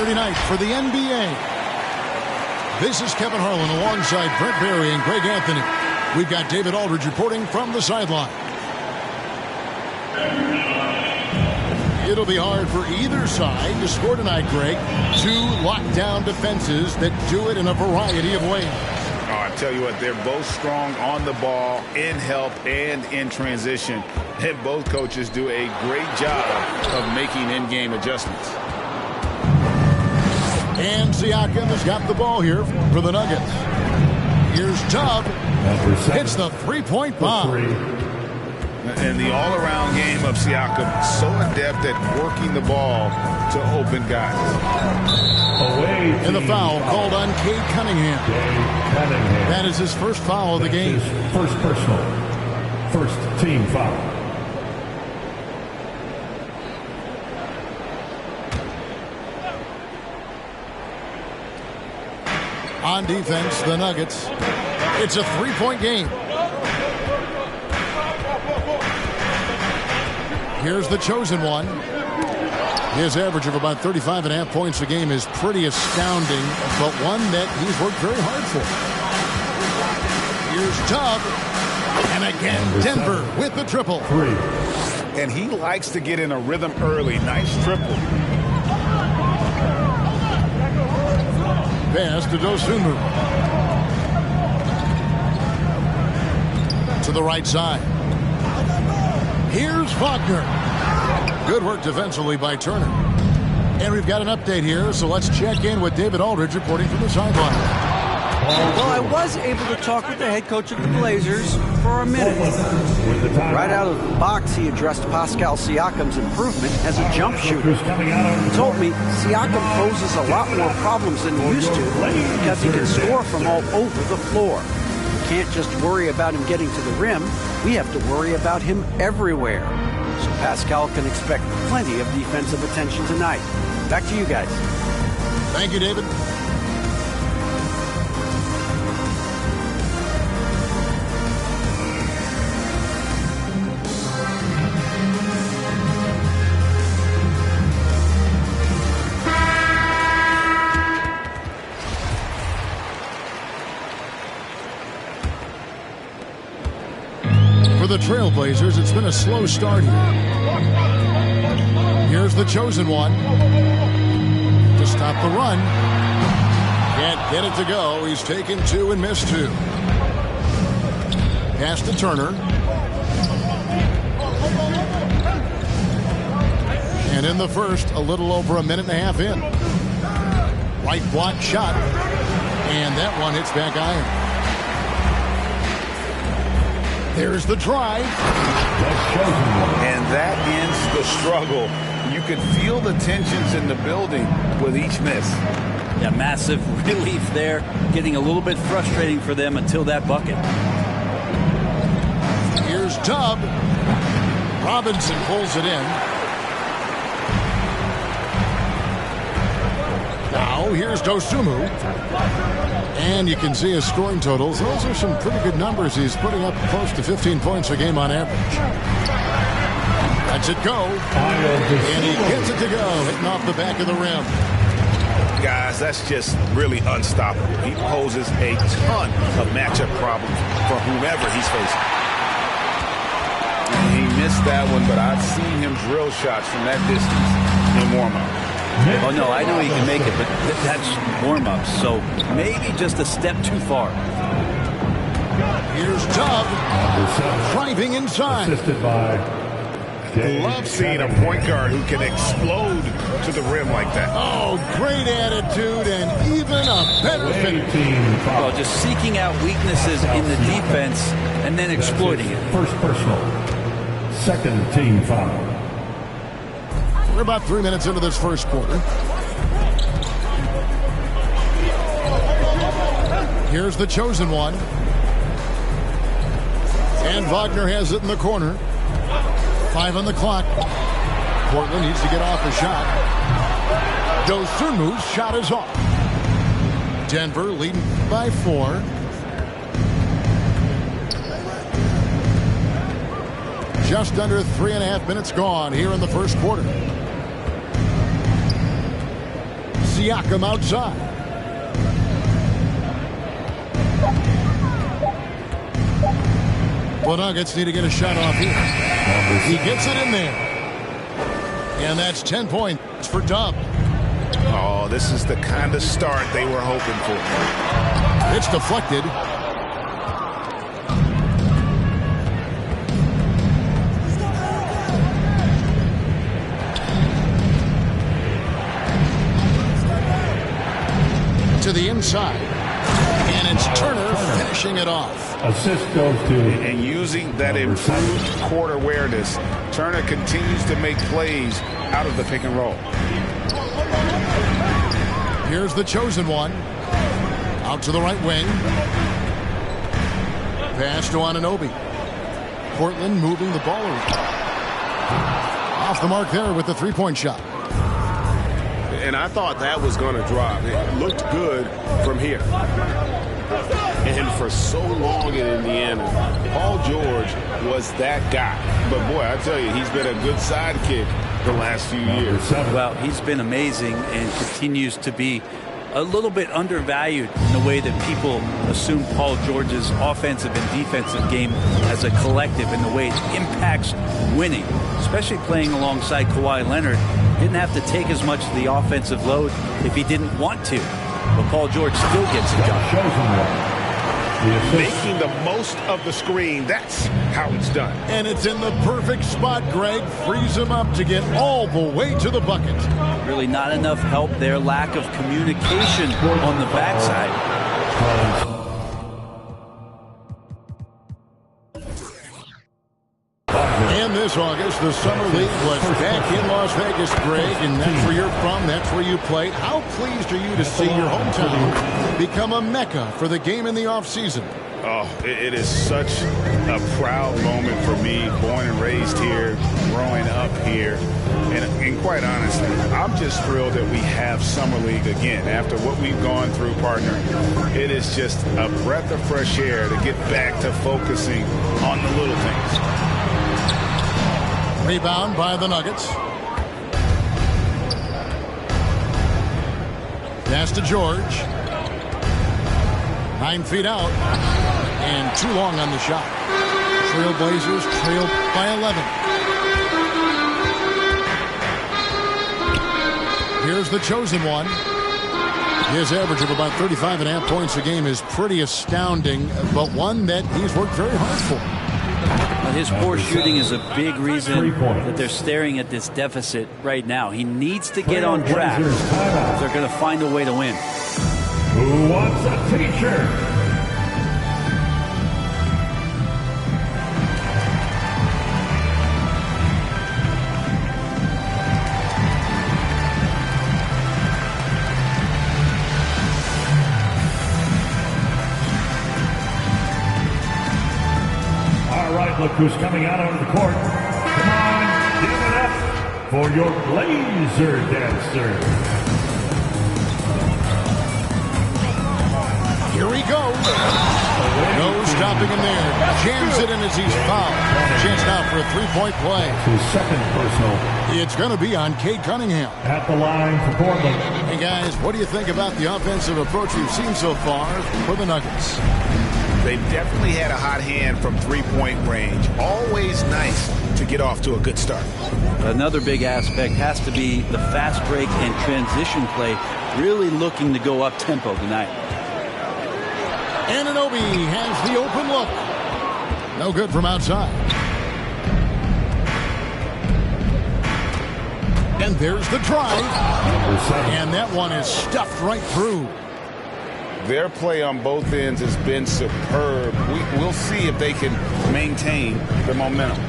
Saturday night for the NBA. This is Kevin Harlan alongside Brent Barry and Greg Anthony. We've got David Aldridge reporting from the sideline. It'll be hard for either side to score tonight, Greg. Two lockdown defenses that do it in a variety of ways. Oh, I tell you what, they're both strong on the ball, in help, and in transition. And both coaches do a great job of making in-game adjustments. And Siakam has got the ball here for the Nuggets. Here's Tubb. Hits the three-point bomb. And the all-around game of Siakam, so adept at working the ball to open guys. And the foul called on Cade Cunningham. That is his first foul of the game. First personal. First team foul. On defense, the Nuggets. It's a three-point game. Here's the chosen one. His average of about 35.5 points a game is pretty astounding, but one that he's worked very hard for. Here's Tubb. And again, Denver with the triple. And he likes to get in a rhythm early. Nice triple. Pass to Dosunmu. To the right side. Here's Wagner. Good work defensively by Turner. And we've got an update here, so let's check in with David Aldridge reporting from the sideline. Well, I was able to talk with the head coach of the Blazers for a minute. Right out of the box, he addressed Pascal Siakam's improvement as a jump shooter. He told me Siakam poses a lot more problems than he used to because he can score from all over the floor. We can't just worry about him getting to the rim. We have to worry about him everywhere. So Pascal can expect plenty of defensive attention tonight. Back to you guys. Thank you, David. The Trailblazers, it's been a slow start here. Here's the chosen one to stop the run. Can't get it to go. He's taken two and missed two. Pass to Turner. And in the first, a little over a minute and a half in. Right block shot. And that one hits back iron. There's the drive. And that ends the struggle. You could feel the tensions in the building with each miss. Yeah, massive relief there. Getting a little bit frustrating for them until that bucket. Here's Tubb. Robinson pulls it in. Now here's Dosunmu. And you can see his scoring totals. Those are some pretty good numbers. He's putting up close to 15 points a game on average. Lets it go. And he gets it to go, hitting off the back of the rim. Guys, that's just really unstoppable. He poses a ton of matchup problems for whomever he's facing. And he missed that one, but I've seen him drill shots from that distance in warm-up. Oh, no, I know he can make it, but that's warm-up, so maybe just a step too far. Here's Tubb driving inside. Assisted by Love seeing a point guard who can explode to the rim like that. Oh, great attitude and even a better finish. Well, just seeking out weaknesses in the defense and then exploiting it. First personal. Second team foul. We're about 3 minutes into this first quarter. Here's the chosen one. And Wagner has it in the corner. 5 on the clock. Portland needs to get off a shot. Dosunmu's shot is off. Denver leading by 4. Just under 3.5 minutes gone here in the first quarter. Siakam outside. The Nuggets need to get a shot off here. He gets it in there. And that's 10 points for Dub. Oh, this is the kind of start they were hoping for. It's deflected. To the inside. And it's Turner finishing it off. Assist goes to. And using that improved court awareness, Turner continues to make plays out of the pick and roll. Here's the chosen one. Out to the right wing. Pass to Anunoby. Portland moving the ball around. Off the mark there with the three-point shot. And I thought that was going to drop. It looked good from here. And for so long in Indiana, Paul George was that guy. But, boy, I tell you, he's been a good sidekick the last few years. Well, he's been amazing and continues to be a little bit undervalued in the way that people assume Paul George's offensive and defensive game as a collective and the way it impacts winning, especially playing alongside Kawhi Leonard. Didn't have to take as much of the offensive load if he didn't want to. But Paul George still gets it done. Making the most of the screen, that's how it's done. And it's in the perfect spot, Greg. Frees him up to get all the way to the bucket. Really not enough help there. Lack of communication on the backside. And this August, the Summer League was back in Las Vegas, Greg, and that's where you're from, that's where you played. How pleased are you to see your hometown become a mecca for the game in the offseason? Oh, it is such a proud moment for me, born and raised here, growing up here. And quite honestly, I'm just thrilled that we have Summer League again. After what we've gone through, partner, it is just a breath of fresh air to get back to focusing on the little things. Rebound by the Nuggets. Pass to George. 9 feet out. And too long on the shot. Trailblazers trailed by 11. Here's the chosen one. His average of about 35.5 points a game is pretty astounding, but one that he's worked very hard for. His poor shooting is a big reason that they're staring at this deficit right now. He needs to get on track if they're going to find a way to win. Who wants a t-shirt? Look who's coming out onto the court. Come on, give it up for your laser dancer. Here he goes. No stopping him there. Jams it in as he's fouled. Chance now for a three-point play. His second personal. It's going to be on Cade Cunningham. At the line for Portland. Hey, guys, what do you think about the offensive approach we've seen so far for the Nuggets? They've definitely had a hot hand from three-point range. Always nice to get off to a good start. Another big aspect has to be the fast break and transition play. Really looking to go up-tempo tonight. Anunoby has the open look. No good from outside. And there's the drive. And that one is stuffed right through. Their play on both ends has been superb. We'll see if they can maintain the momentum.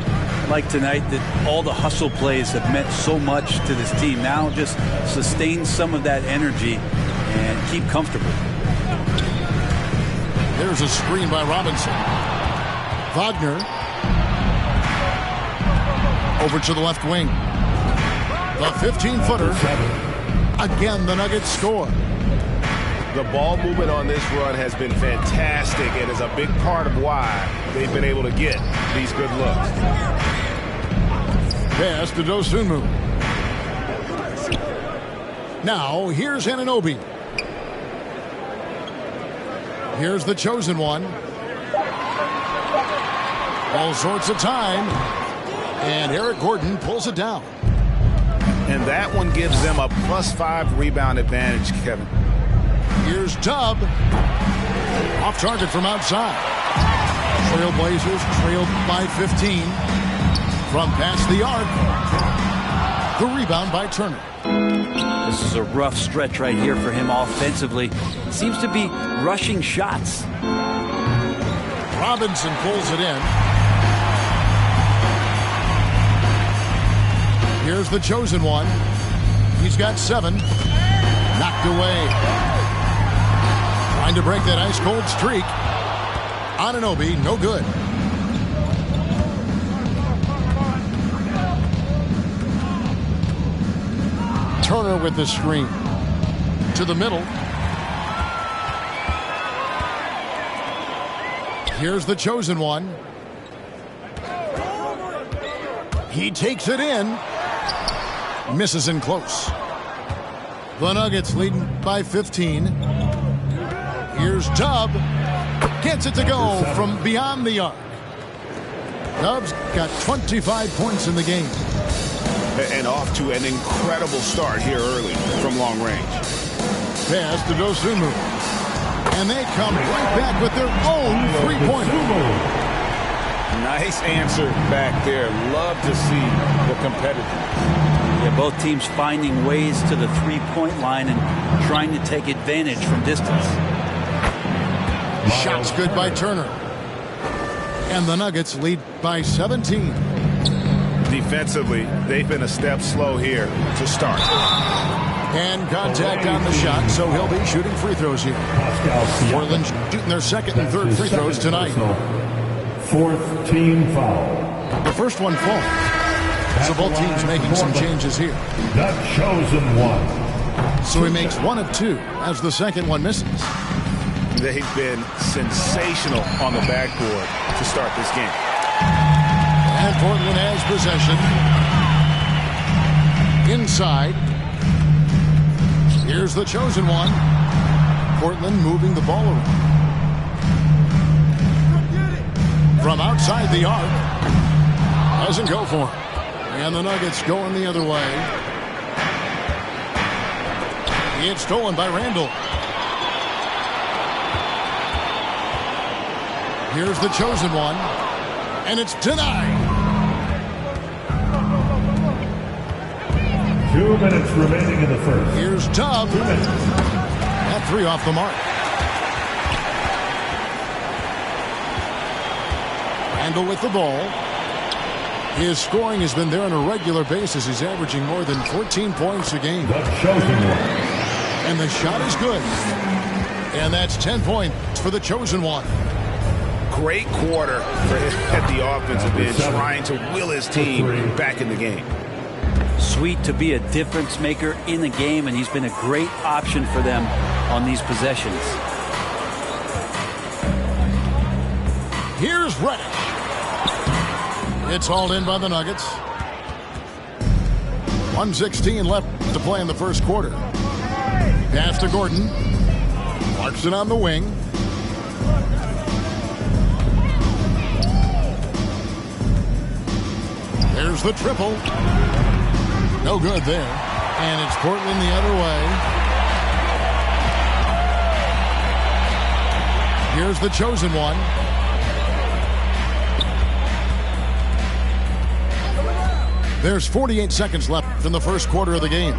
Like tonight, that all the hustle plays have meant so much to this team. Now just sustain some of that energy and keep comfortable. There's a screen by Robinson. Wagner. Over to the left wing. The 15-footer. Again, the Nuggets score. The ball movement on this run has been fantastic and is a big part of why they've been able to get these good looks. Pass to Dosunmu. Now, here's Anunoby. Here's the chosen one. All sorts of time. And Eric Gordon pulls it down. And that one gives them a +5 rebound advantage, Kevin. Here's Tubb. Off target from outside. Trailblazers trailed by 15. From past the arc. The rebound by Turner. This is a rough stretch right here for him offensively. Seems to be rushing shots. Robinson pulls it in. Here's the chosen one. He's got 7. Knocked away. Trying to break that ice-cold streak. Anunoby, no good. Turner with the screen. To the middle. Here's the chosen one. He takes it in. Misses in close. The Nuggets leading by 15. Here's Tubb. Gets it to go from beyond the arc. Tubbs got 25 points in the game. And off to an incredible start here early from long range. Pass to Dosunmu. And they come right back with their own three-pointer. Nice answer back there. Love to see the competitiveness. Yeah, both teams finding ways to the three-point line and trying to take advantage from distance. Shots good by Turner. And the Nuggets lead by 17. Defensively, they've been a step slow here to start. And contact on the shot, so he'll be shooting free throws here. Portland shooting their second and third free throws tonight. 4th team foul. The first one falls. So both teams making some changes here. The chosen one. So he makes 1 of 2 as the second one misses. They've been sensational on the backboard to start this game. And Portland has possession. Inside. Here's the chosen one. Portland moving the ball around. From outside the arc. Doesn't go for him. And the Nuggets going the other way. It's stolen by Randall. Here's the chosen one. And it's denied. 2 minutes remaining in the first. Here's Tubb. 2 minutes. That 3 off the mark. Randall with the ball. His scoring has been there on a regular basis. He's averaging more than 14 points a game. The chosen one. And the shot is good. And that's 10 points for the chosen one. Great quarter for him at the offensive end, trying to will his team back in the game. Sweet to be a difference maker in the game, and he's been a great option for them on these possessions. Here's Reddish. It's hauled in by the Nuggets. 1:16 left to play in the first quarter. Pass to Gordon. Clarkson on the wing. There's the triple. No good there. And it's Portland the other way. Here's the chosen one. There's 48 seconds left in the first quarter of the game.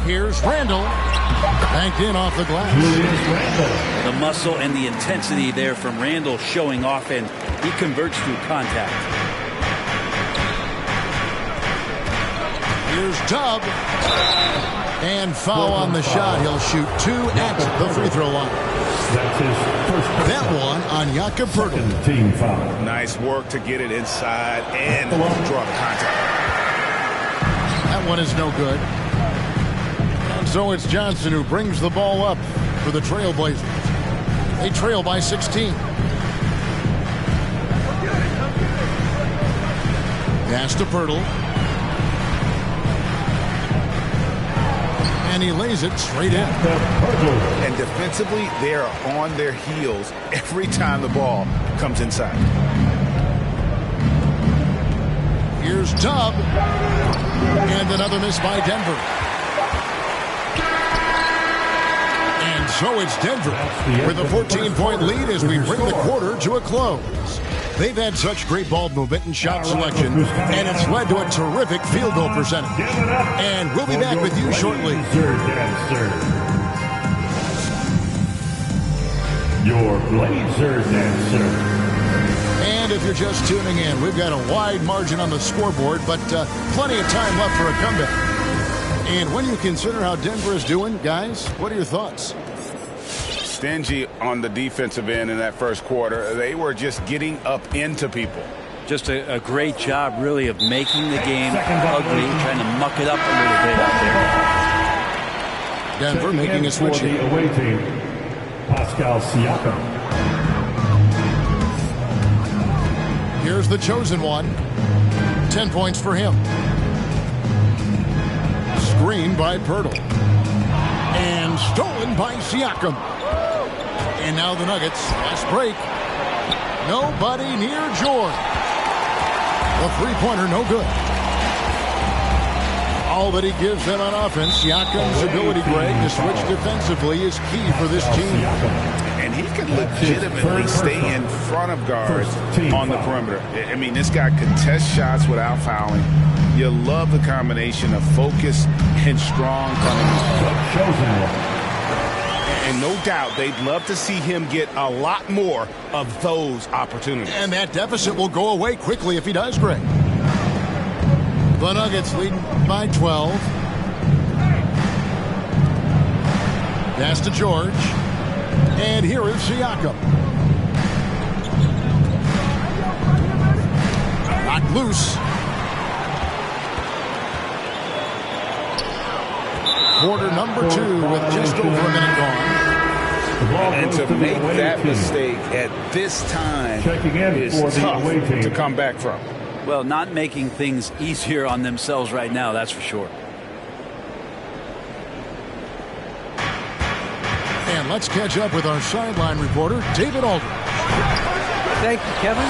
Here's Randall. Banked in off the glass. The muscle and the intensity there from Randall showing off, and he converts through contact. Here's Tubb. And foul on the shot. He'll shoot 2 at the free throw line. That's his first. That one on Jakob Poeltl. Team foul. Nice work to get it inside and draw the contact. That one is no good. And so it's Johnson who brings the ball up for the Trailblazers. They trail by 16. Pass to Poeltl. And he lays it straight in. And defensively, they are on their heels every time the ball comes inside. Here's Tubb. And another miss by Denver. And so it's Denver with a 14-point lead as we bring the quarter to a close. They've had such great ball movement and shot selection, and it's led to a terrific field goal percentage. And we'll be back with you shortly. Your Blazer Dancer. And if you're just tuning in, we've got a wide margin on the scoreboard, but plenty of time left for a comeback. And when you consider how Denver is doing, guys, what are your thoughts? Stingy on the defensive end in that first quarter. They were just getting up into people. Just a great job, really, of making the game ugly, trying to muck it up a little bit out there. Denver making a switch for the away team, Pascal Siakam. Here's the chosen one. 10 points for him. Screen by Pirtle. And stolen by Siakam. And now the Nuggets, last break. Nobody near George. The three-pointer, no good. All that he gives them on offense, Siakam's ability, Greg, to switch defensively is key for this team. And he can legitimately stay in front of guards on the perimeter. I mean, this guy contests shots without fouling. You love the combination of focus and strong coming. And no doubt they'd love to see him get a lot more of those opportunities. And that deficit will go away quickly if he does, Greg. The Nuggets leading by 12. Pass to George. And here is Siakam. Knocked loose. Quarter number 2 with just over a minute gone. And to make that mistake at this time is tough to come back from. Well, not making things easier on themselves right now, that's for sure. And let's catch up with our sideline reporter, David Aldridge. Thank you, Kevin.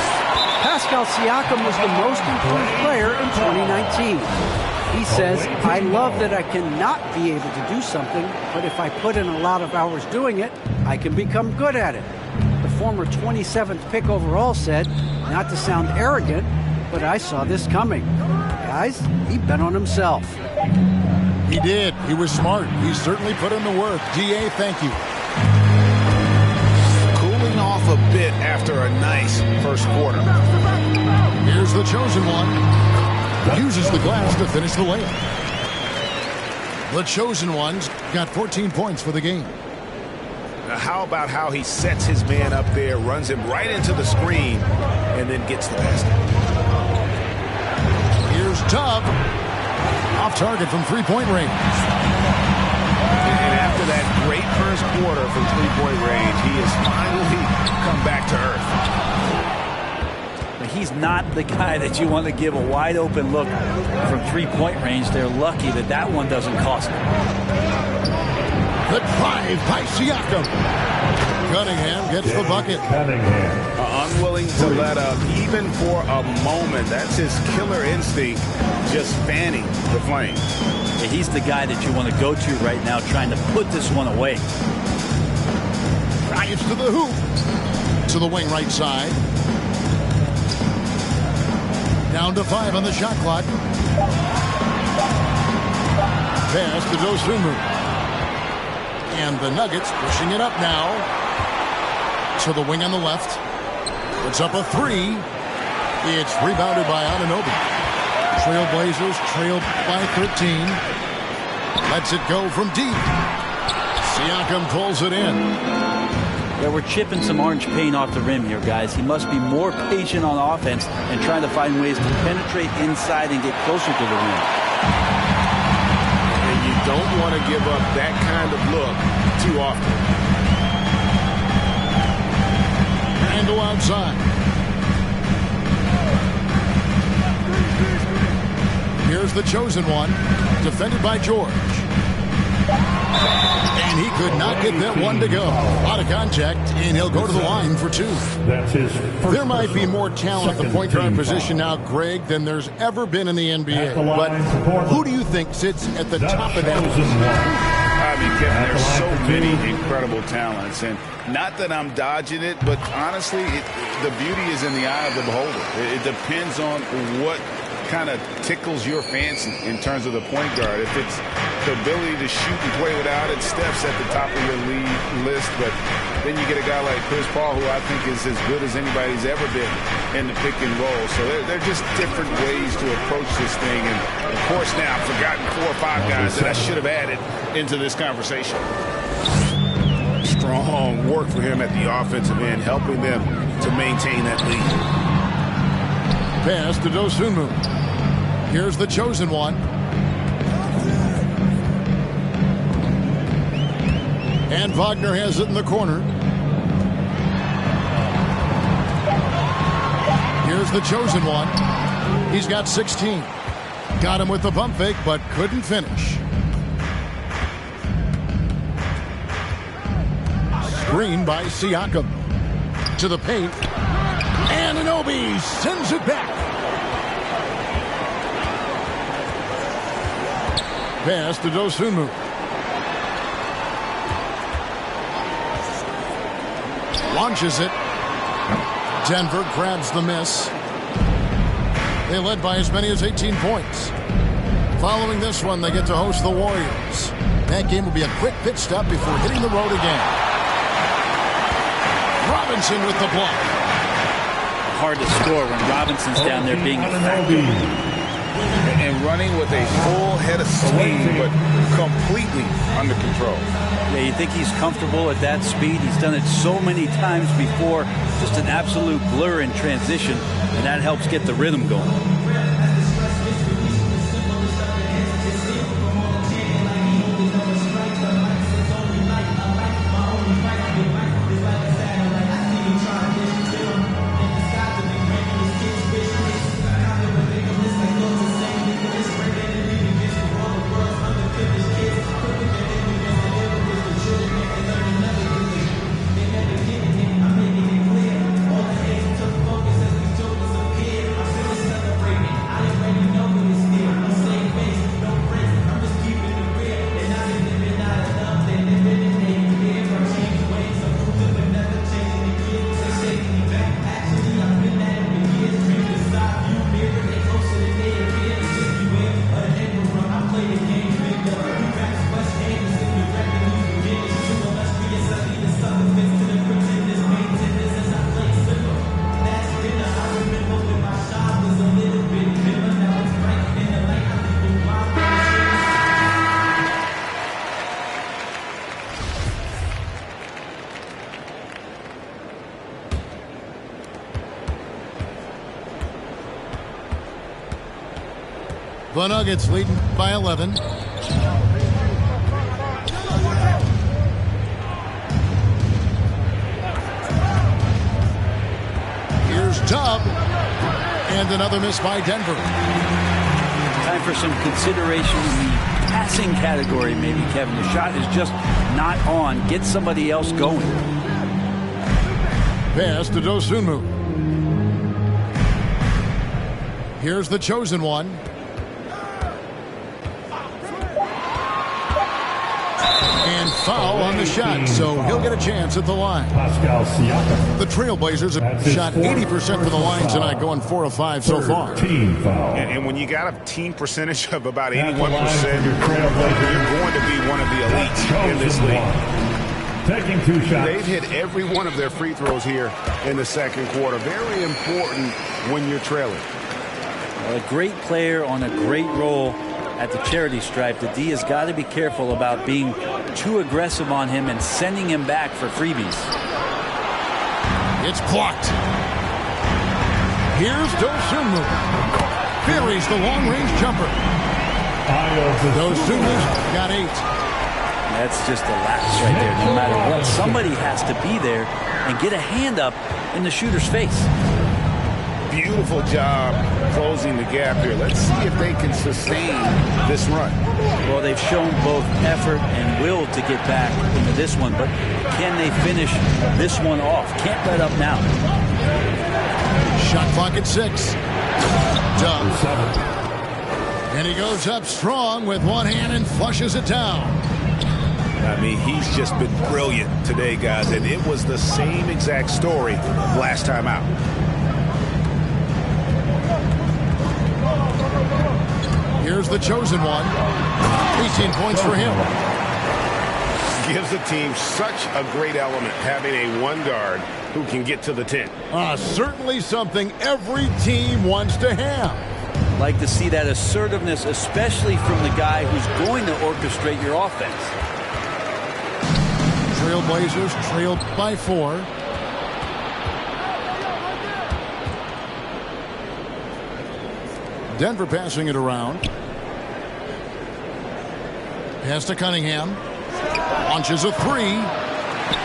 Pascal Siakam was the most improved player in 2019. He says, I love that I cannot be able to do something, but if I put in a lot of hours doing it, I can become good at it. The former 27th pick overall said, not to sound arrogant, but I saw this coming. Guys, he bet on himself. He did. He was smart. He certainly put in the work. DA, thank you. Cooling off a bit after a nice first quarter. Here's the chosen one. Uses the glass to finish the layup. The chosen one's got 14 points for the game. Now how about how he sets his man up there, runs him right into the screen, and then gets the basket. Here's Tubb. Off target from three-point range. And after that great first quarter from three-point range, he has finally come back to earth. He's not the guy that you want to give a wide open look from three-point range. They're lucky that that one doesn't cost them. The drive by Siakam. Cunningham gets the bucket. Unwilling to let up even for a moment. That's his killer instinct, just fanning the flame. Yeah, he's the guy that you want to go to right now, trying to put this one away. Drives to the hoop. To the wing right side. Down to 5 on the shot clock. Pass to Dosunmu. And the Nuggets pushing it up now. To the wing on the left. Puts up a 3. It's rebounded by Anunoby. Trailblazers trailed by 13. Lets it go from deep. Siakam pulls it in. Yeah, we're chipping some orange paint off the rim here, guys. He must be more patient on offense and trying to find ways to penetrate inside and get closer to the rim. And you don't want to give up that kind of look too often. Handle outside. Here's the chosen one. Defended by George. And he could not get that one to go. Out of contact, and he'll go to the line for 2. That's his first. There might be more talent at the point guard position now, Greg, than there's ever been in the NBA. But who do you think sits at the top of that list? I mean, Kevin, there's so many incredible talents, and not that I'm dodging it, but honestly, the beauty is in the eye of the beholder. It depends on what kind of tickles your fancy in terms of the point guard. If it's the ability to shoot and play without it, Steph's at the top of your list, but then you get a guy like Chris Paul, who I think is as good as anybody's ever been in the pick and roll. So they're just different ways to approach this thing. And, of course, now I've forgotten 4 or 5 guys that I should have added into this conversation. Strong work for him at the offensive end, helping them to maintain that lead. Pass to Dosunmu. Here's the chosen one. And Wagner has it in the corner. Here's the chosen one. He's got 16. Got him with the pump fake, but couldn't finish. Screen by Siakam. To the paint. And Anunoby sends it back. Pass to Dosunmu. Launches it. Denver grabs the miss. They led by as many as 18 points. Following this one, they get to host the Warriors. That game will be a quick pit stop before hitting the road again. Robinson with the block. Hard to score when Robinson's down there being effective. And running with a full head of steam, but completely under control. Yeah, you think he's comfortable at that speed. He's done it so many times before. Just an absolute blur in transition, and that helps get the rhythm going. The Nuggets leading by 11. Here's Dub. And another miss by Denver. Time for some consideration in the passing category, maybe, Kevin. The shot is just not on. Get somebody else going. Pass to Dosunmu. Here's the chosen one. And foul on the shot, so he'll get a chance at the line. The Trailblazers have shot 80% from the line tonight, going 4 of 5 so far. And when you got a team percentage of about 81%, you're going to be one of the elites in this league. Taking 2 shots. They've hit every one of their free throws here in the second quarter. Very important when you're trailing. A great player on a great role at the charity stripe. The D has got to be careful about being too aggressive on him and sending him back for freebies. It's blocked. Here's Dosunmu. Buries the long-range jumper. Dosunmu's got 8. That's just a lapse right there. No matter what, somebody has to be there and get a hand up in the shooter's face. beautiful job closing the gap here. Let's see if they can sustain this run. Well, they've shown both effort and will to get back into this one, but can they finish this one off? Can't let up now. Shot clock at 6. Done. And he goes up strong with one hand and flushes it down. I mean, he's just been brilliant today, guys, and it was the same exact story last time out. Here's the chosen one. 18 points for him. Gives the team such a great element having a one guard who can get to the 10. Certainly something every team wants to have. Like to see that assertiveness, especially from the guy who's going to orchestrate your offense. Trailblazers trailed by 4. Denver passing it around. Pass to Cunningham. Launches a 3.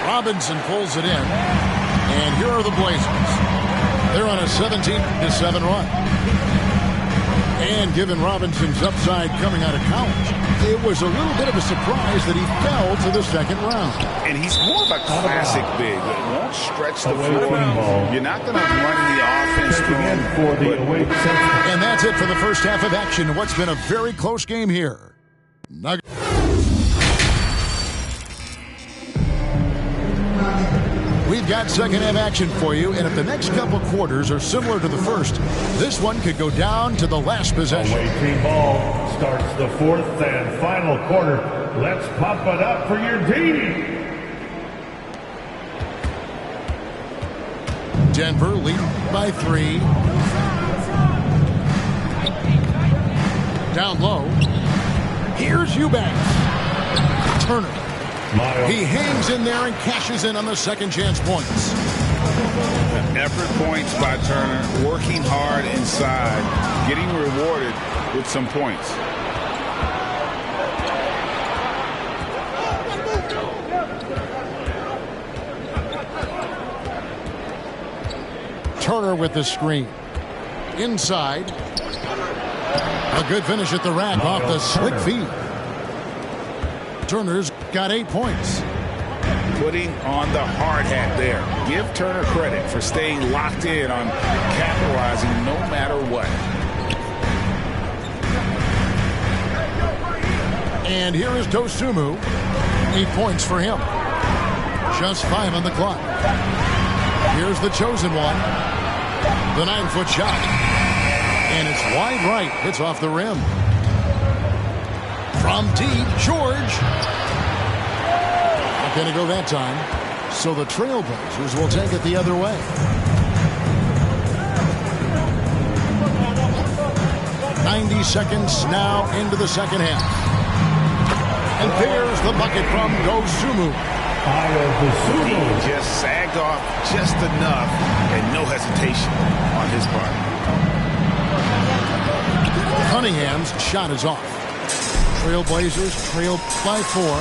Robinson pulls it in. And here are the Blazers. They're on a 17-7 run. And given Robinson's upside coming out of college, it was a little bit of a surprise that he fell to the second round. And he's more of a classic big. He won't stretch the floor. You're not going to run the offense through him. And that's it for the first half of action. What's been a very close game here. We've got second half action for you, and if the next couple quarters are similar to the first, this one could go down to the last possession. Away team ball starts the fourth and final quarter. Let's pump it up for your team. Denver leading by 3. Down low. Here's Eubanks. Turner. He hangs in there and cashes in on the second chance points. Effort points by Turner, working hard inside, getting rewarded with some points. Turner with the screen. Inside. A good finish at the rack off the slick feed. Turner's got 8 points. Putting on the hard hat there. Give Turner credit for staying locked in on capitalizing no matter what. And here is Dosunmu. 8 points for him. Just 5 on the clock. Here's the chosen one. The 9-foot shot. And it's wide right. Hits off the rim. From deep, George. Not going to go that time. So the Trailblazers will take it the other way. "90 seconds now into the second half. And there's the bucket from Dosunmu. He just sagged off just enough and no hesitation on his part. Cunningham's shot is off. Trailblazers trailed by 4.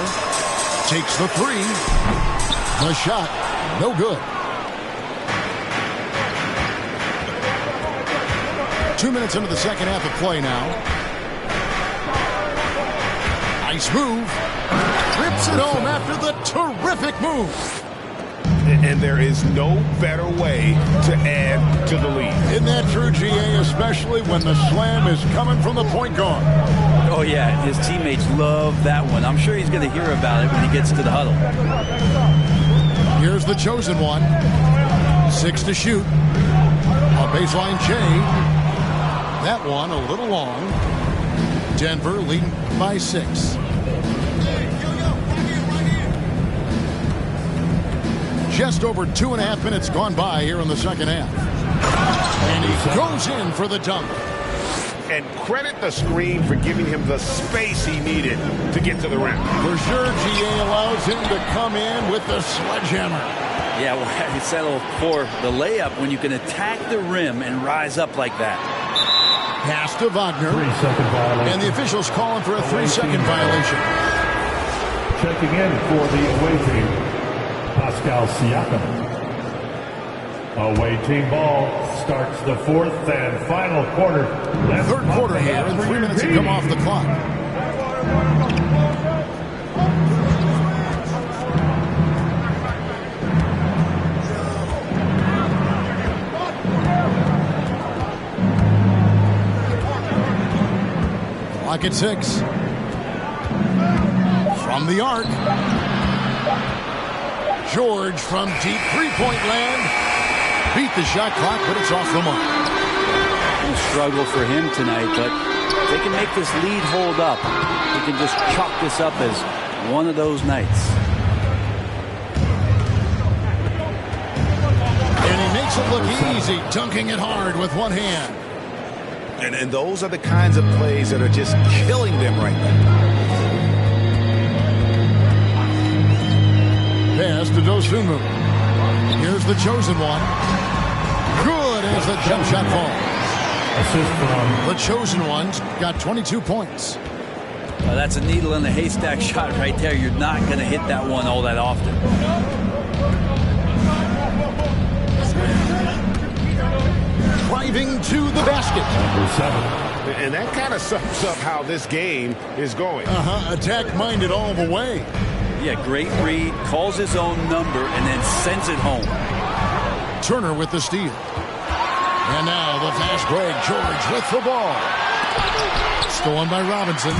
Takes the 3. The shot, no good. 2 minutes into the second half of play now. Nice move. Rips it home after the terrific move. And there is no better way to add to the lead. Isn't that true, GA, especially when the slam is coming from the point guard? Oh, yeah, his teammates love that one. I'm sure he's going to hear about it when he gets to the huddle. Here's the chosen one. 6 to shoot. On baseline, Jay. That one a little long. Denver leading by 6. Just over 2.5 minutes gone by here in the second half. And he goes in for the dunk. And credit the screen for giving him the space he needed to get to the rim. For sure, GA allows him to come in with the sledgehammer. Yeah, well, he settled for the layup when you can attack the rim and rise up like that. Pass to Wagner. 3-second violation. And the officials calling for a 3-second violation. Checking in for the away team, Pascal Siakam. Away team ball starts the fourth and final quarter. Third quarter here, and 3 minutes have come off the clock. Clock at 6. From the arc. George from deep three-point land. Beat the shot clock, but it's off the mark. A struggle for him tonight, but if they can make this lead hold up, he can just chalk this up as one of those nights. And he makes it look easy, dunking it hard with one hand. And those are the kinds of plays that are just killing them right now. Pass to Dosunmu. Here's the chosen one. Good as the jump shot falls. Assist from The chosen one's got 22 points. Well, that's a needle in the haystack shot right there. You're not going to hit that one all that often. Driving to the basket. number 7. And that kind of sums up how this game is going. Attack-minded all the way. Yeah, great read, calls his own number, and then sends it home. Turner with the steal. And now the fast break. George with the ball. Stolen by Robinson.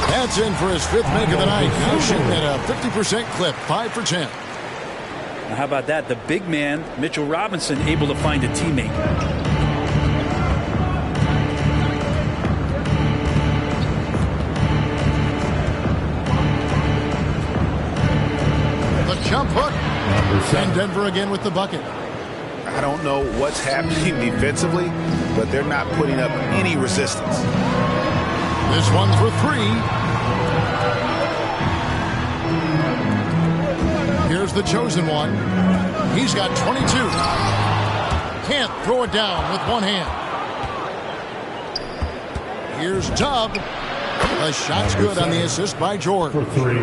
That's in for his 5th make of the night. Now shooting at a 50% clip. 5 for 10. Now, how about that? The big man, Mitchell Robinson, able to find a teammate. Jump hook. And Denver again with the bucket. I don't know what's happening defensively, but they're not putting up any resistance. This one for 3. Here's the chosen one. He's got 22. Can't throw it down with one hand. Here's Dub. The shot's good on the assist by George. For 3.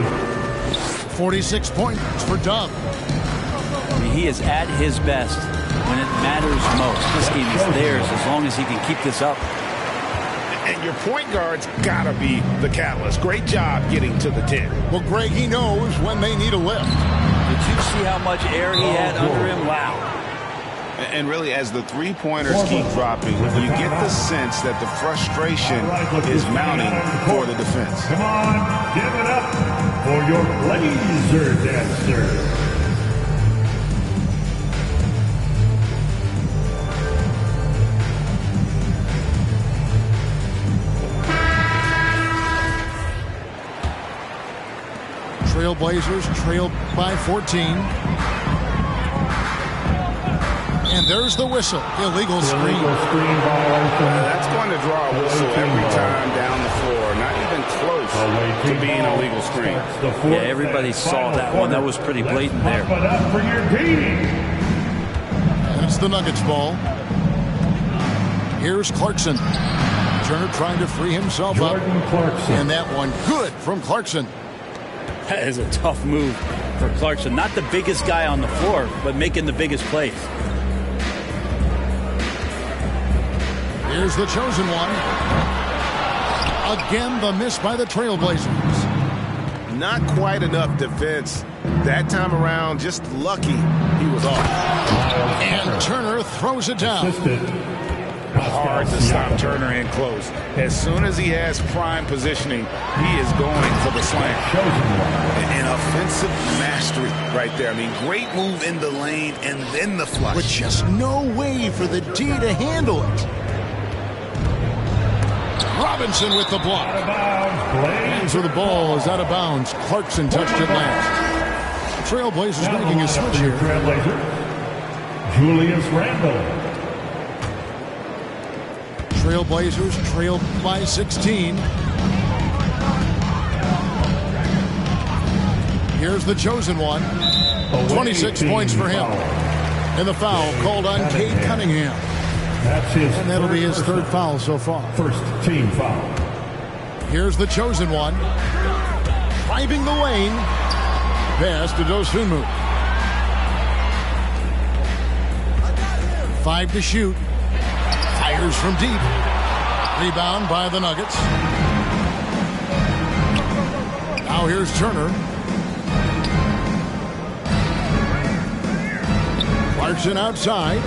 46 points for Dub. I mean, he is at his best when it matters most. This game is theirs as long as he can keep this up. And your point guard's got to be the catalyst. Great job getting to the 10. Well, Greg, he knows when they need a lift. Did you see how much air he had under him? Wow. And really, as the three-pointers keep dropping, you get the sense that the frustration is mounting for the defense. Come on, give it up for your laser dancer. Trailblazers trailed by 14. And there's the whistle. Illegal screen. That's going to draw a whistle every time down the floor. Not even close to being a legal screen. Yeah, everybody saw that one. That was pretty blatant there. That's the Nuggets ball. Here's Clarkson. Turner trying to free himself up. And that one good from Clarkson. That is a tough move for Clarkson. Not the biggest guy on the floor, but making the biggest plays. Here's the chosen one. Again, the miss by the Trailblazers. Not quite enough defense. That time around, just lucky he was off. And Turner throws it down. Hard to stop Turner in close. As soon as he has prime positioning, he is going for the slam. An offensive mastery right there. I mean, great move in the lane and then the flush. With just no way for the D to handle it. Robinson with the block. And so the ball is out of bounds. Clarkson touched it last. Trailblazers making a switch here. Julius Randle. Trailblazers trailed by 16. Here's the chosen one. 26 points for him. And the foul called on Cade Cunningham. And that'll be his 3rd foul so far. First team foul. Here's the chosen one. Driving the lane. Pass to Dosunmu. 5 to shoot. Fires from deep. Rebound by the Nuggets. Now here's Turner. Clarkson outside.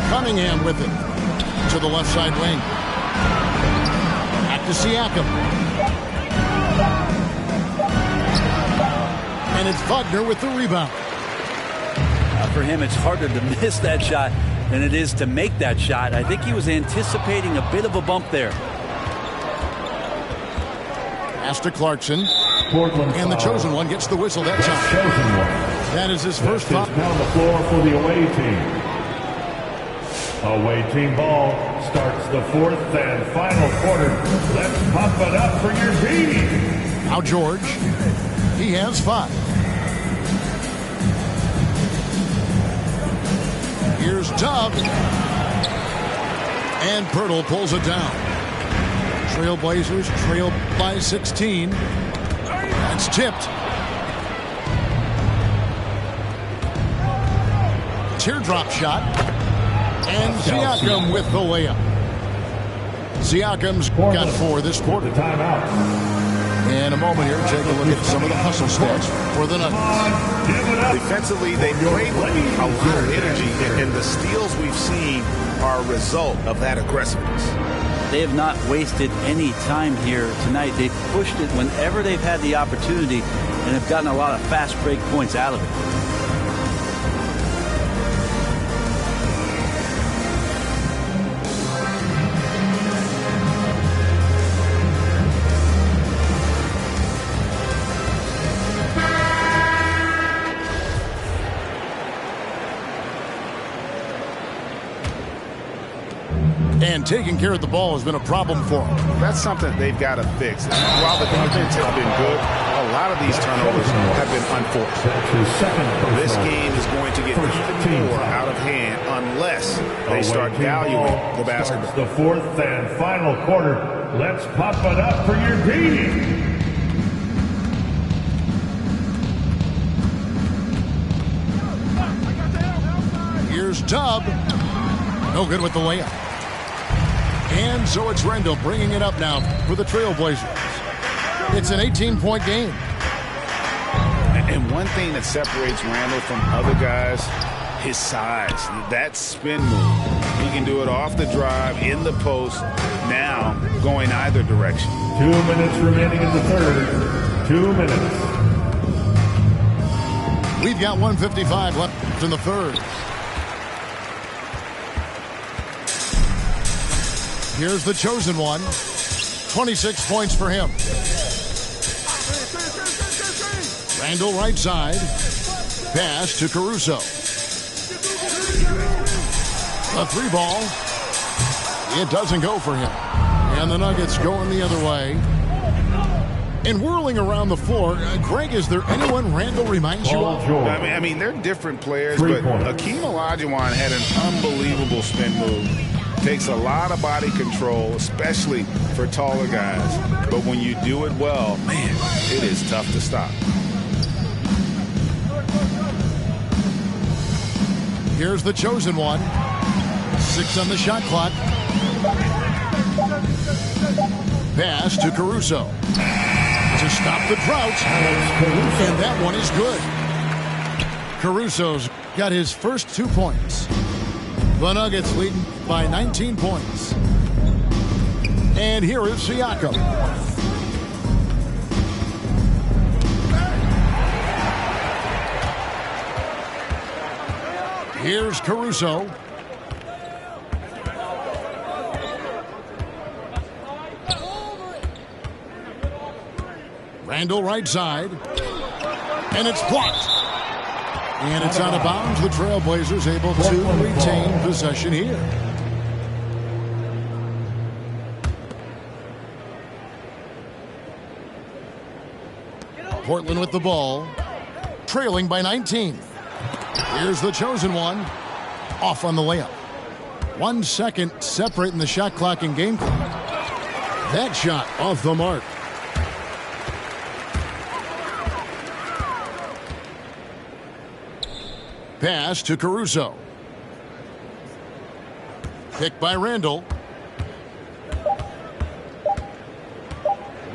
Cunningham with it. To the left side wing. Back to Siakam. And it's Wagner with the rebound. For him, it's harder to miss that shot than it is to make that shot. I think he was anticipating a bit of a bump there. Pass to Clarkson. Portland And the foul. chosen one gets the whistle that time. Chosen one. That is his first foul. Now on the floor for the away team. Away team ball starts the 4th and final quarter. Let's pump it up for your team. Now George. He has 5. Here's Dub. And Pirtle pulls it down. Trailblazers trail by 16. It's tipped. Teardrop shot. And Siakam with the layup. Siakam's got 4 this quarter. The timeout. In a moment here, take a look at some of the hustle stats for the Nuggets. Defensively, they played with a lot of energy, and the steals we've seen are a result of that aggressiveness. They have not wasted any time here tonight. They've pushed it whenever they've had the opportunity and have gotten a lot of fast break points out of it. And taking care of the ball has been a problem for them. That's something they've got to fix. While the defense has been good, a lot of these turnovers have been unforced. This game is going to get even more out of hand unless they start valuing the basketball. The 4th and final quarter. Let's pump it up for your team. Here's Dub. No good with the layup. And so it's Randall bringing it up now for the Trailblazers. It's an 18-point game. And one thing that separates Randall from other guys, his size. That spin move. He can do it off the drive, in the post, now going either direction. 2 minutes remaining in the third. 2 minutes. We've got 1:55 left in the third. Here's the chosen one. 26 points for him. Randall right side. Pass to Caruso. A 3 ball. It doesn't go for him. And the Nuggets going the other way. And whirling around the floor, Greg, is there anyone Randall reminds you of? I mean, they're different players, but Akeem Olajuwon had an unbelievable spin move. Takes a lot of body control, especially for taller guys. But when you do it well, man, it is tough to stop. Here's the chosen one. 6 on the shot clock. Pass to Caruso. To stop the drought. And that one is good. Caruso's got his first 2 points. The Nuggets leading by 19 points. And here is Siakam. Here's Caruso. Randall right side. And it's blocked. And it's out of bounds. The Trailblazers able to retain possession here. Portland with the ball. Trailing by 19. Here's the chosen one. Off on the layup. 1 second separating the shot clock and game clock. That shot off the mark. Pass to Caruso. Picked by Randall.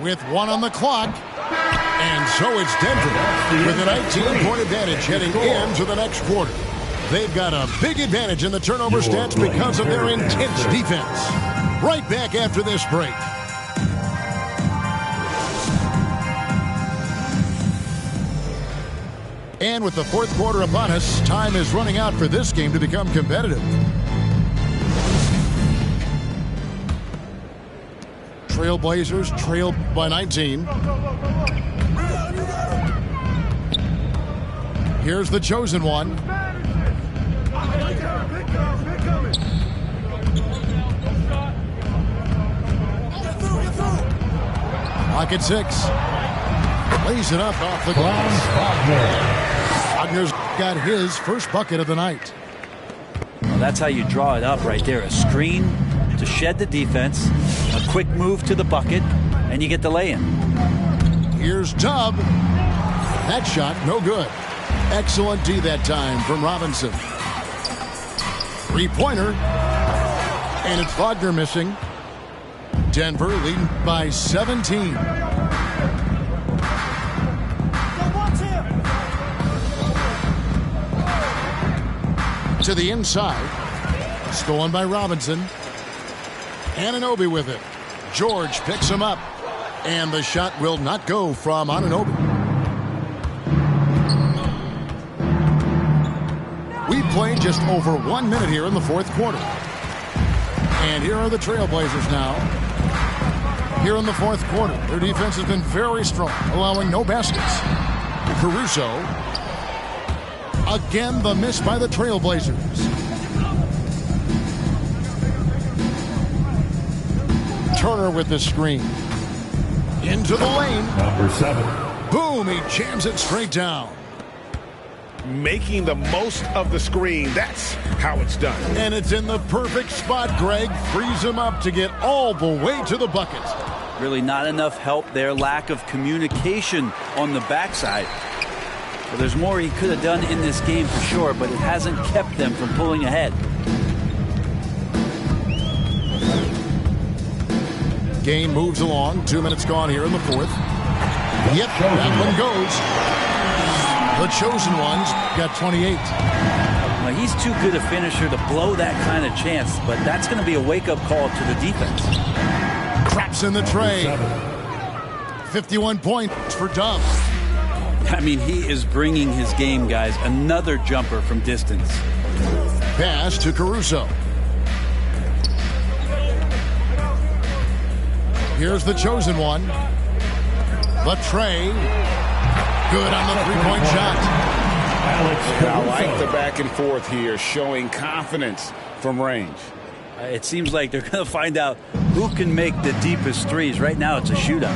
With 1 on the clock. And so it's Denver with a 19-point advantage heading into the next quarter. They've got a big advantage in the turnover stats because of their intense defense. Right back after this break. And with the fourth quarter upon us, time is running out for this game to become competitive. Trailblazers trailed by 19. Here's the chosen one. Pocket 6. Lays it up off the glass. Wagner's got his first bucket of the night. Well, that's how you draw it up right there. A screen to shed the defense, a quick move to the bucket, and you get the lay-in. Here's Tubb. That shot, no good. Excellent D that time from Robinson. Three-pointer. And it's Wagner missing. Denver leading by 17. To the inside. Stolen by Robinson. Anunoby with it. George picks him up. And the shot will not go from Anunoby. We played just over 1 minute here in the fourth quarter. And here are the Trailblazers now. Here in the fourth quarter. Their defense has been very strong, allowing no baskets. Caruso. Again, the miss by the Trailblazers. Turner with the screen. Into the lane. Number 7. Boom, he jams it straight down. Making the most of the screen. That's how it's done. And it's in the perfect spot. Greg frees him up to get all the way to the bucket. Really not enough help there. Lack of communication on the backside. Well, there's more he could have done in this game for sure, but it hasn't kept them from pulling ahead. Game moves along. 2 minutes gone here in the fourth. Yep, that one goes. The chosen ones got 28. Well, he's too good a finisher to blow that kind of chance, but that's going to be a wake-up call to the defense. Craps in the tray. 51 points for Dub. I mean, he is bringing his game, guys. Another jumper from distance. Pass to Caruso. Here's the chosen one. The tray. Good on the three-point shot. I like the back and forth here, showing confidence from range. It seems like they're going to find out who can make the deepest threes. Right now, it's a shootout.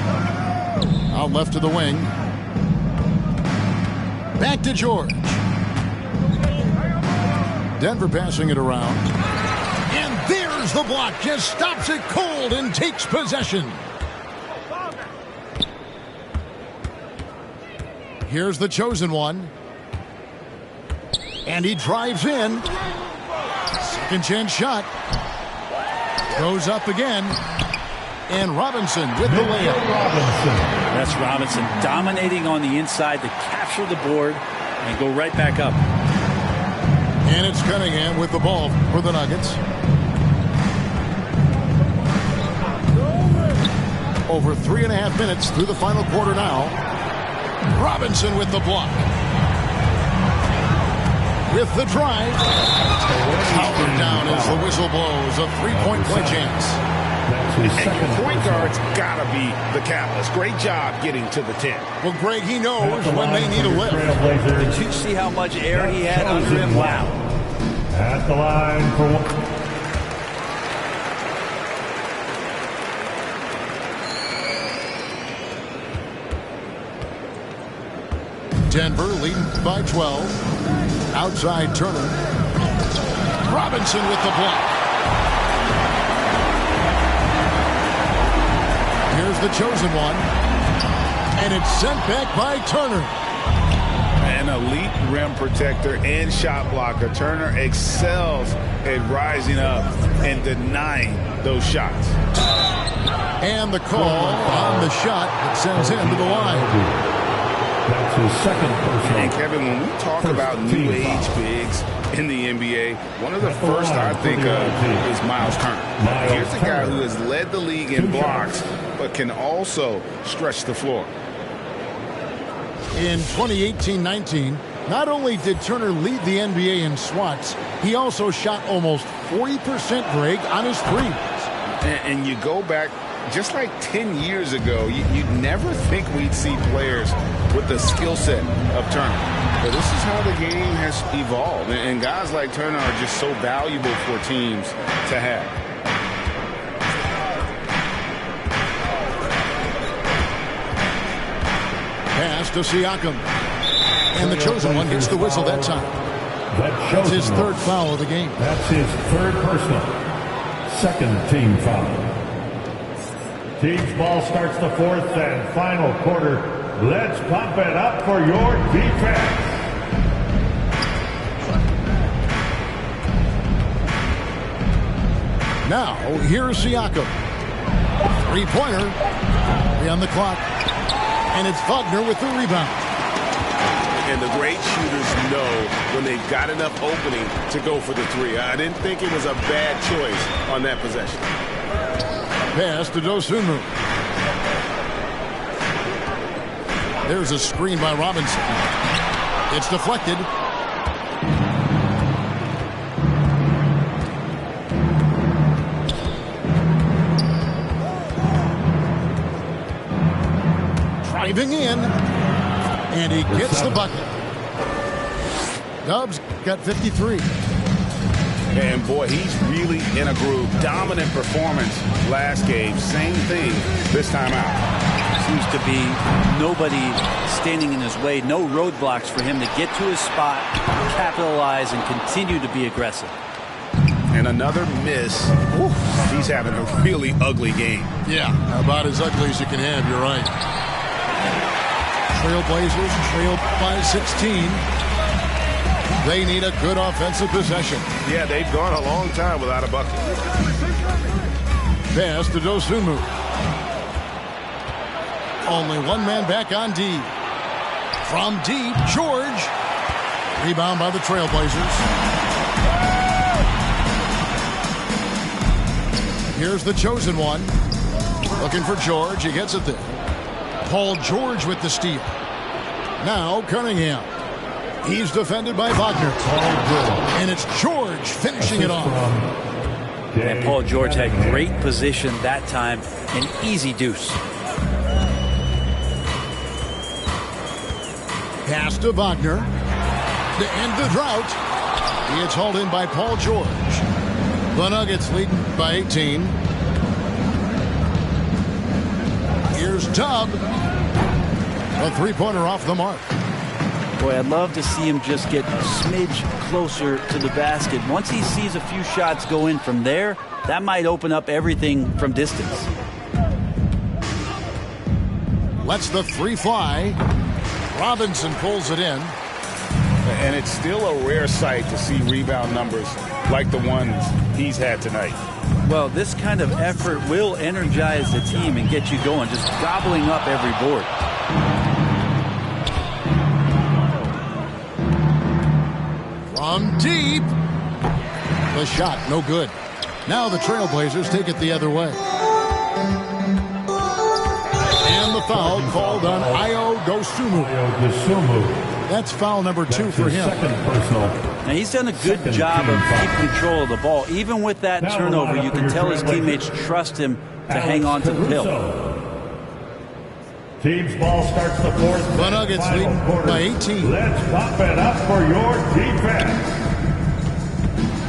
Out left to the wing. Back to George. Denver passing it around. And there's the block. Just stops it cold and takes possession. Here's the chosen one. And he drives in. Second chance shot. Goes up again. And Robinson with the layup. That's Robinson dominating on the inside to capture the board and go right back up. And it's Cunningham with the ball for the Nuggets. Over 3.5 minutes through the final quarter now. Robinson with the block. With the drive. Powered down as the whistle blows. A three-point play chance. And your point guard's got to be the catalyst. Great job getting to the 10. Well, Greg, he knows when they need a lift. Did you see how much air he had under him? Wow. At the line for one. Denver leading by 12. Outside Turner. Robinson with the block. Here's the chosen one. And it's sent back by Turner. And elite rim protector and shot blocker, Turner excels at rising up and denying those shots. And the call on the shot that sends him to the line. That's his second personal. And Kevin, when we talk about new age bigs in the NBA, one of the first I think of is Miles Turner. Here's a guy who has led the league in blocks, but can also stretch the floor. In 2018-19, not only did Turner lead the NBA in swats, he also shot almost 40%, Greg, on his threes. And you go back just like 10 years ago, you'd never think we'd see players with the skill set of Turner. But this is how the game has evolved. And guys like Turner are just so valuable for teams to have. Pass to Siakam. And the chosen one gets the whistle that time. That's his third foul of the game. That's his third personal. Second team foul. Team's ball starts the fourth and final quarter. Let's pump it up for your defense. Now, here's Siakam. Three-pointer. 3 on the clock. And it's Wagner with the rebound. And the great shooters know when they've got enough opening to go for the three. I didn't think it was a bad choice on that possession. Pass to Dosunmu. There's a screen by Robinson. It's deflected. Driving in. And he gets the bucket. Dubs got 53. And boy, he's really in a groove. Dominant performance last game. Same thing this time out. Seems to be nobody standing in his way. No roadblocks for him to get to his spot, capitalize, and continue to be aggressive. And another miss. Ooh, he's having a really ugly game. Yeah, about as ugly as you can have. You're right. Trailblazers trail by 16. They need a good offensive possession. Yeah, they've gone a long time without a bucket. Pass to Dosunmu. Only one man back on D. From deep, George. Rebound by the Trailblazers. Here's the chosen one. Looking for George. He gets it there. Paul George with the steal. Now Cunningham. He's defended by Wagner. And it's George finishing it off. And Paul George had great position that time. An easy deuce. Pass to Wagner. To end the drought. He is hauled in by Paul George. The Nuggets leading by 18. Here's Tubb. A three-pointer off the mark. Boy, I'd love to see him just get a smidge closer to the basket. Once he sees a few shots go in from there, that might open up everything from distance. Lets the three fly. Robinson pulls it in. And it's still a rare sight to see rebound numbers like the ones he's had tonight. Well, this kind of effort will energize the team and get you going, just gobbling up every board. From deep. The shot, no good. Now the Trailblazers take it the other way. And the foul called on Ayo Dosunmu. That's foul number 2 for him. Now he's done a good job of keeping control of the ball. Even with that turnover, you can tell his teammates trust him to hang on to the pill. Team's ball starts the fourth. The Nuggets lead by 18. Let's pump it up for your defense.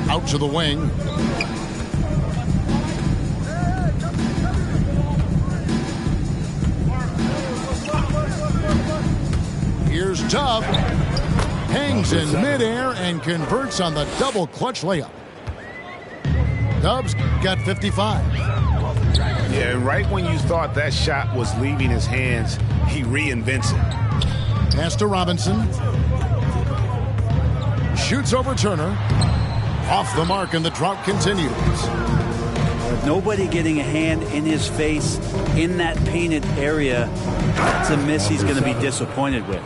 Out to the wing. Here's Tubb. Hangs in midair and converts on the double clutch layup. Tubbs got 55. Yeah, and right when you thought that shot was leaving his hands, he reinvents it. Pass to Robinson. shoots over Turner. Off the mark, and the drought continues. Nobody getting a hand in his face in that painted area. That's a miss he's going to be disappointed with.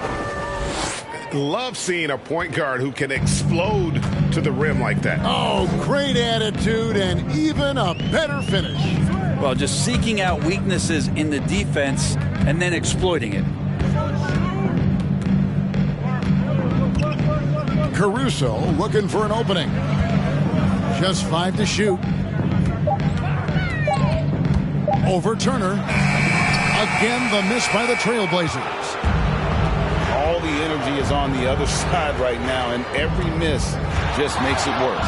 Love seeing a point guard who can explode to the rim like that. Oh, great attitude and even a better finish. Well, just seeking out weaknesses in the defense and then exploiting it. Caruso looking for an opening. Just 5 to shoot. Over Turner. Again, the miss by the Trailblazers. All the energy is on the other side right now, and every miss just makes it worse.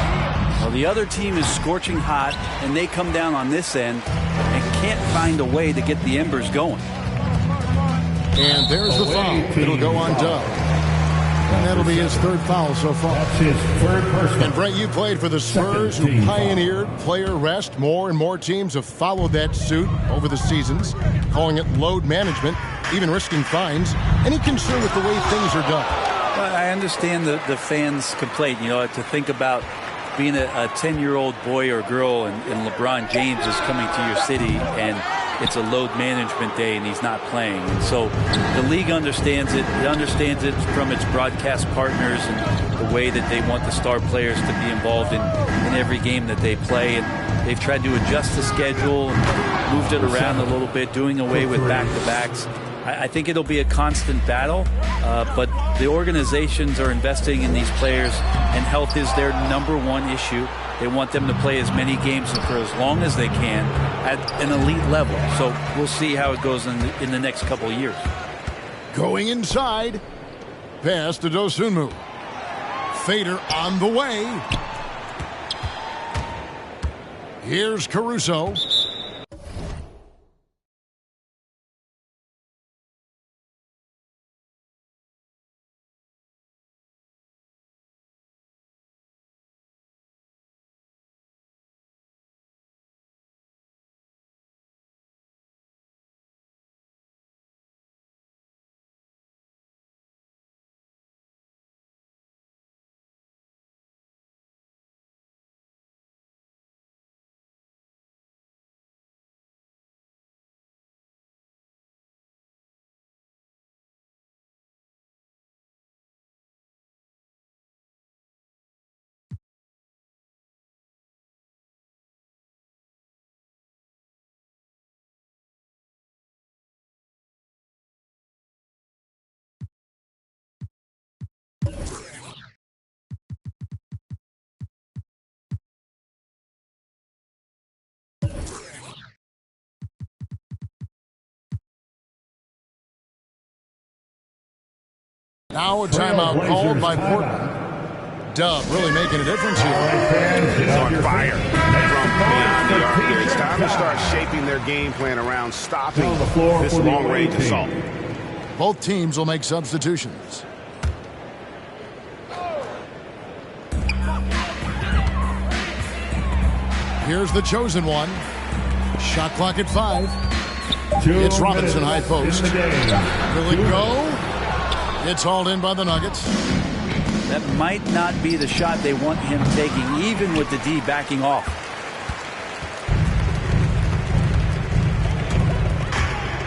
Well, the other team is scorching hot, and they come down on this end and can't find a way to get the embers going. And there's the foul. It'll go on Dub. And that'll be his 3rd foul so far. That's his 3rd personal. And Brett, you played for the Spurs, who pioneered player rest. More and more teams have followed that suit over the seasons, calling it load management, even risking fines. Any concern with the way things are done? Well, I understand the fans' complaint. You know, to think about being a 10-year-old boy or girl and LeBron James is coming to your city and it's a load management day and he's not playing. And so the league understands it. It understands it from its broadcast partners and the way that they want the star players to be involved in every game that they play. And they've tried to adjust the schedule and moved it around a little bit, doing away with back-to-backs. I think it'll be a constant battle, but the organizations are investing in these players, and health is their #1 issue. They want them to play as many games for as long as they can at an elite level. So we'll see how it goes in the next couple of years. Going inside. Pass to Dosunmu. Fader on the way. Here's Caruso. Now a timeout called by Portland. Dub really making a difference here. He's on fire from beyond the arc here. It's time to start shaping their game plan around stopping this long-range assault. Both teams will make substitutions. Here's the chosen one. Shot clock at 5. It's Robinson high post. Will it go? It's hauled in by the Nuggets. That might not be the shot they want him taking, even with the D backing off.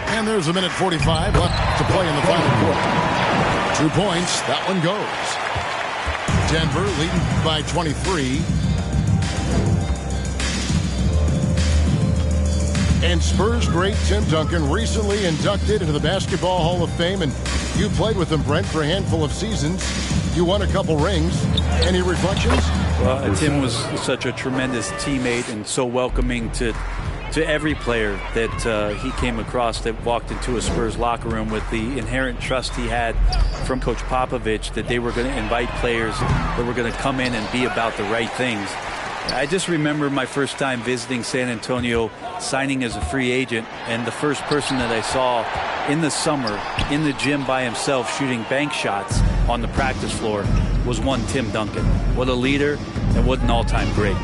And there's 1:45 left to play in the final quarter. 2 points. That one goes. Denver leading by 23. And Spurs great Tim Duncan recently inducted into the Basketball Hall of Fame, and you played with him, Brent, for a handful of seasons. You won a couple rings. Any reflections? Well, Tim was such a tremendous teammate and so welcoming to every player that he came across that walked into a Spurs locker room, with the inherent trust he had from Coach Popovich that they were going to invite players that were going to come in and be about the right things. I just remember my first time visiting San Antonio, signing as a free agent, and the first person that I saw in the summer in the gym by himself shooting bank shots on the practice floor was one Tim Duncan. What a leader and what an all-time great.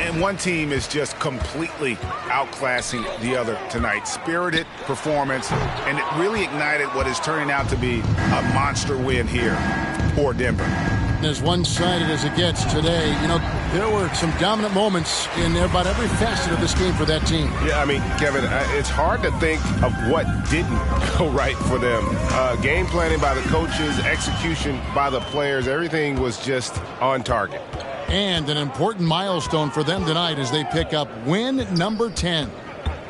And one team is just completely outclassing the other tonight. Spirited performance, and it really ignited what is turning out to be a monster win here for Denver. and as one-sided as it gets today. You know, there were some dominant moments in about every facet of this game for that team. Yeah, I mean, Kevin, it's hard to think of what didn't go right for them. Game planning by the coaches, execution by the players, everything was just on target. And an important milestone for them tonight as they pick up win number 10.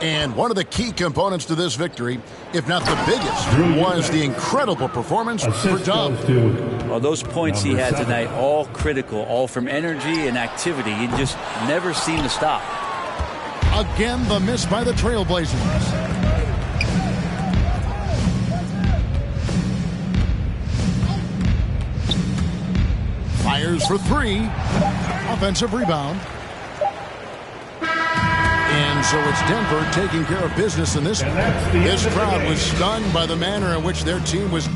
And one of the key components to this victory, if not the biggest, was the incredible performance for Dub. Well, those points he had tonight, all critical, all from energy and activity. He just never seemed to stop. Again, the miss by the Trailblazers. Fires for three. Offensive rebound. And so it's Denver taking care of business in this one. This crowd was stunned by the manner in which their team was